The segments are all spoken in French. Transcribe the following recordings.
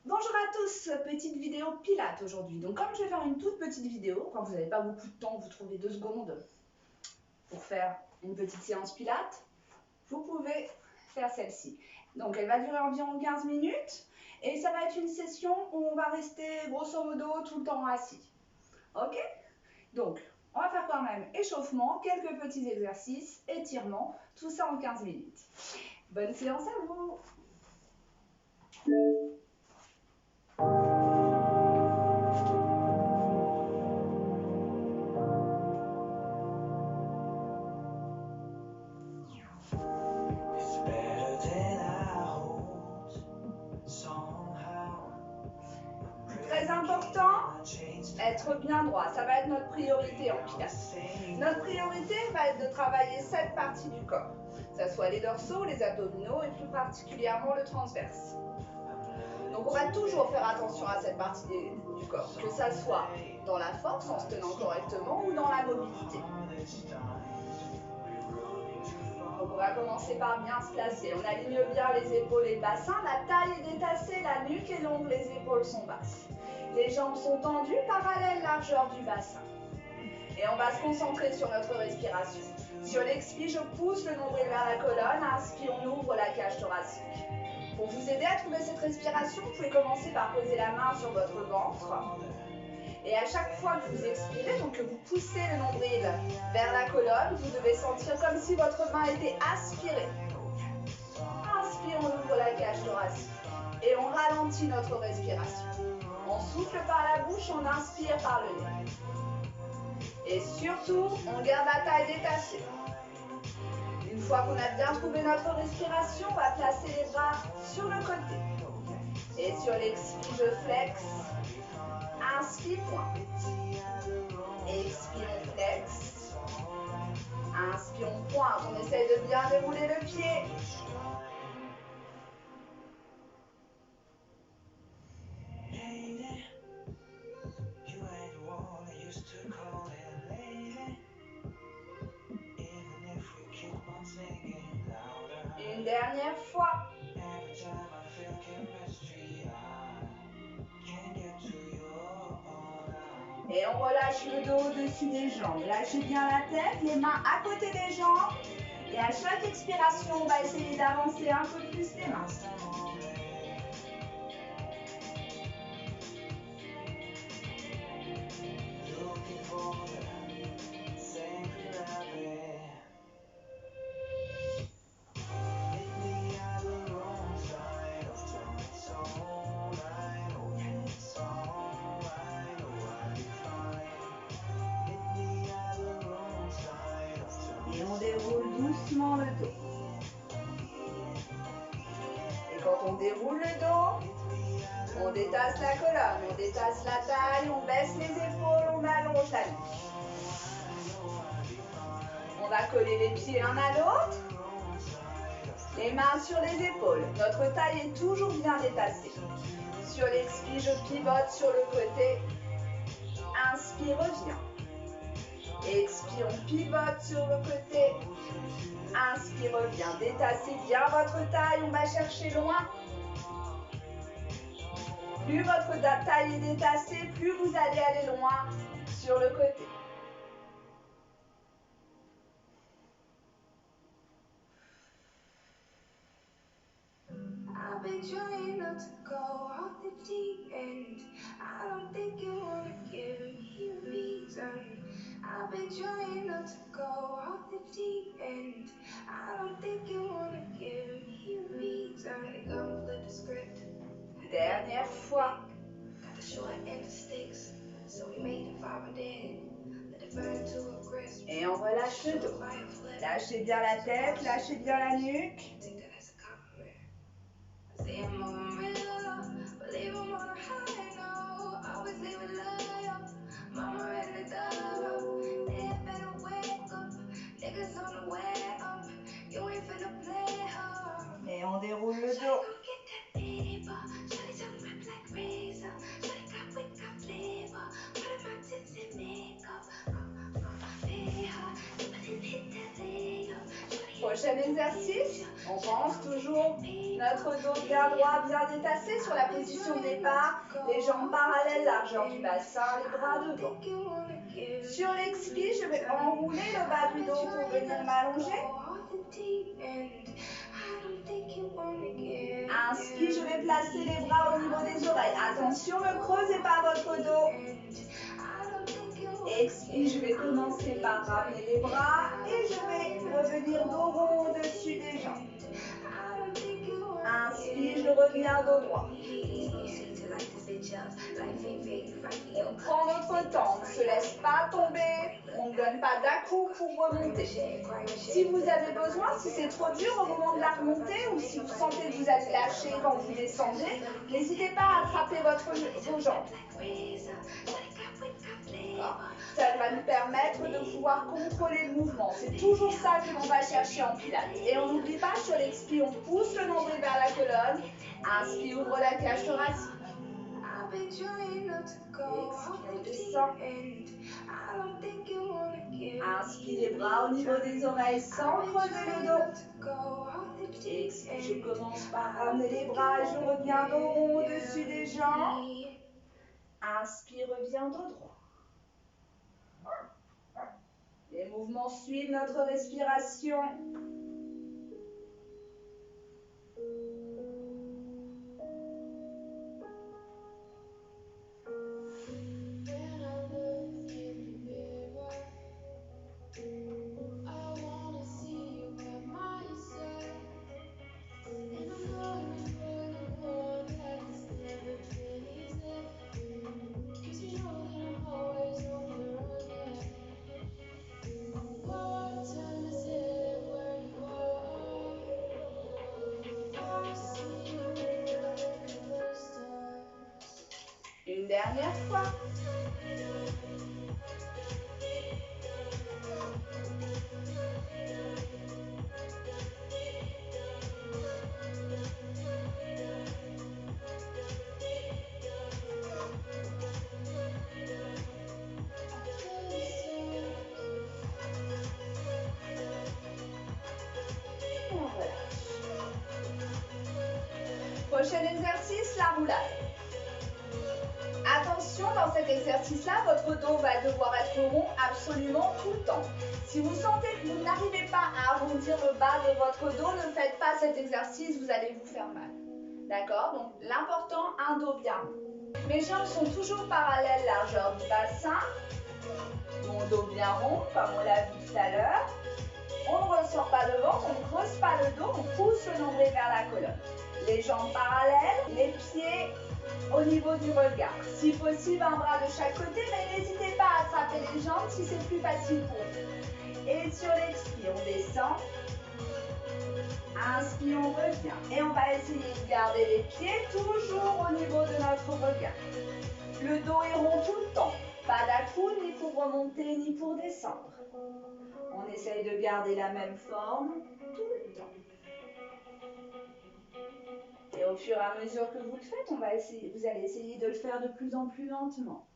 Bonjour à tous, petite vidéo pilates aujourd'hui. Donc comme je vais faire une toute petite vidéo, quand vous n'avez pas beaucoup de temps, vous trouvez 2 secondes pour faire une petite séance pilates, vous pouvez faire celle-ci. Donc elle va durer environ 15 minutes et ça va être une session où on va rester grosso modo tout le temps assis. Ok? Donc on va faire quand même échauffement, quelques petits exercices, étirements, tout ça en 15 minutes. Bonne séance à vous! Très important, être bien droit, ça va être notre priorité en pilates. Notre priorité va être de travailler cette partie du corps, que ce soit les dorsaux, les abdominaux et plus particulièrement le transverse. Donc on va toujours faire attention à cette partie du corps, que ça soit dans la force, en se tenant correctement, ou dans la mobilité. Donc on va commencer par bien se placer. On aligne bien les épaules et le bassin, la taille est détassée, la nuque est longue, les épaules sont basses. Les jambes sont tendues, parallèle largeur du bassin. Et on va se concentrer sur notre respiration. Sur l'expire, je pousse le nombril vers la colonne, inspire, on ouvre la cage thoracique. Pour vous aider à trouver cette respiration, vous pouvez commencer par poser la main sur votre ventre. Et à chaque fois que vous expirez, donc que vous poussez le nombril vers la colonne, vous devez sentir comme si votre main était aspirée. Inspire, on ouvre la cage thoracique. Et on ralentit notre respiration. On souffle par la bouche, on inspire par le nez. Et surtout, on garde la taille détachée. Une fois qu'on a bien trouvé notre respiration, on va placer les bras sur le côté. Et sur l'expire, je flex. Inspire, point. Expire, on flex. Inspire, on pointe. On essaye de bien dérouler le pied. Une dernière fois. Et on relâche le dos au-dessus des jambes. Lâchez bien la tête, les mains à côté des jambes. Et à chaque expiration, on va essayer d'avancer un peu plus les mains. Et on déroule doucement le dos. Et quand on déroule le dos, on détache la colonne, on détache la taille, on baisse les épaules, on allonge la nuque. On va coller les pieds l'un à l'autre. Les mains sur les épaules. Notre taille est toujours bien détassée. Sur l'expire, je pivote sur le côté. Inspire, reviens. Expire, on pivote sur le côté. Inspire, reviens. Détassez bien votre taille, on va chercher loin. Plus votre taille est détassée, plus vous allez aller loin sur le côté. I've been trying not to go off the deep end. I don't think you wanna give me a reason. I've been trying not to go off the deep end. I don't think you wanna give me a reason. Go flip the script. Dernière fois. Got the short end of sticks, so we made a fire dead. Let it burn to a crisp. Et on relâche le dos. Lâchez bien la tête, lâchez bien la nuque. See him moving real, but leave him on a high note. Always leave it loyal. Mama ready to double. They better wake up. Niggas on the way up. You ain't finna play her. Et on déroule le dos. Prochain exercice, on pense toujours Notre dos bien droit, bien détassé sur la position de départ. Les jambes parallèles, largeur du bassin, les bras devant. Sur l'expire, je vais enrouler le bas du dos pour venir m'allonger. Inspire, je vais placer les bras au niveau des oreilles. Attention, ne creusez pas votre dos. Expire, je vais commencer par ramener les bras et je vais revenir dos rond au-dessus des jambes. Inspire, je reviens dos droit. On prend notre temps, on ne se laisse pas tomber, on ne donne pas d'à-coup pour remonter. Si vous avez besoin, si c'est trop dur au moment de la remontée ou si vous sentez que vous allez lâcher quand vous descendez, n'hésitez pas à attraper vos jambes. Ça va nous permettre de pouvoir contrôler le mouvement. C'est toujours ça que l'on va chercher en pilates. Et on n'oublie pas, sur l'expire, on pousse le nombril vers la colonne. Inspire, ouvre la cage thoracique. Expire, on descend. Inspire, les bras au niveau des oreilles sans creuser le dos. Expire, je commence par ramener les bras et je reviens dos rond au-dessus des jambes. Inspire, reviens dos droit. Les mouvements suivent notre respiration. Une dernière fois. Prochain exercice, la roulade. Attention, dans cet exercice-là, votre dos va devoir être rond absolument tout le temps. Si vous sentez que vous n'arrivez pas à arrondir le bas de votre dos, ne faites pas cet exercice, vous allez vous faire mal. D'accord? Donc l'important, un dos bien rond. Mes jambes sont toujours parallèles, largeur du bassin. Mon dos bien rond, comme on l'a vu tout à l'heure. On ne ressort pas le ventre, on ne creuse pas le dos, on pousse le nombril vers la colonne. Les jambes parallèles, les pieds au niveau du regard. Si possible, un bras de chaque côté, mais n'hésitez pas à attraper les jambes si c'est plus facile pour vous. Et sur l'expire, on descend. Inspire, on revient. Et on va essayer de garder les pieds toujours au niveau de notre regard. Le dos est rond tout le temps. Pas d'à-coude ni pour remonter ni pour descendre. On essaye de garder la même forme tout le temps. Et au fur et à mesure que vous le faites, vous allez essayer de le faire de plus en plus lentement.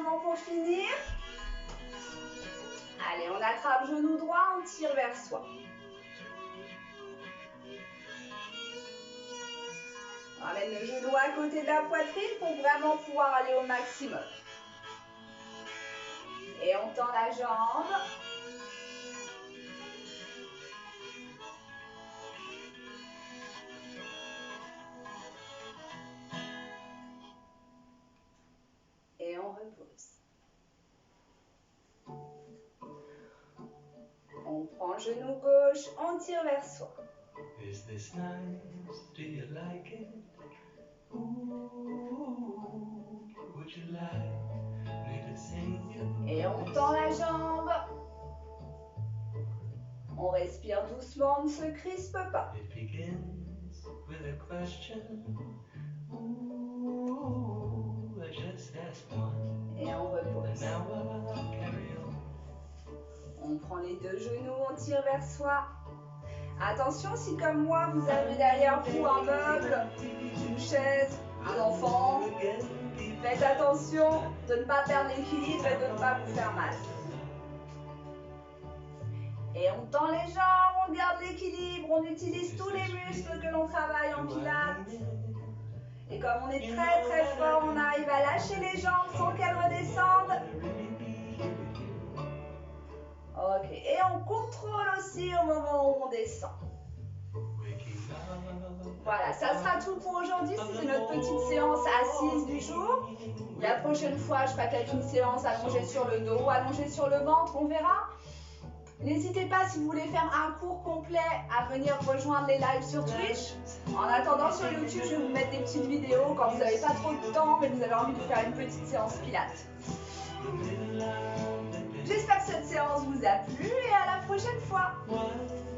étirement pour finir. Allez, on attrape genou droit, on tire vers soi. On ramène le genou à côté de la poitrine pour vraiment pouvoir aller au maximum. Et on tend la jambe. Et on repose. On prend le genou gauche, on tire vers soi. Is this nice? Do you like it? Ooh, would you like me to sing you? Et on tend la jambe. On respire doucement, on ne se crispe pas. It begins with a question. Ooh, I just asked one. Et on repose. Now I'll carry on. On prend les deux genoux, on tire vers soi. Attention, si comme moi, vous avez derrière vous un meuble, une chaise, un enfant, faites attention de ne pas perdre l'équilibre et de ne pas vous faire mal. Et on tend les jambes, on garde l'équilibre, on utilise tous les muscles que l'on travaille en pilates. Et comme on est très très fort, on arrive à lâcher les jambes sans qu'elles redescendent. Ok, et on contrôle aussi au moment où on descend. Voilà, ça sera tout pour aujourd'hui. C'était notre petite séance assise du jour. La prochaine fois, je ferai peut-être une séance allongée sur le dos, allongée sur le ventre, on verra. N'hésitez pas, si vous voulez faire un cours complet, à venir rejoindre les lives sur Twitch. En attendant, sur YouTube, je vais vous mettre des petites vidéos quand vous n'avez pas trop de temps, mais vous avez envie de faire une petite séance pilates. J'espère que cette séance vous a plu et à la prochaine fois.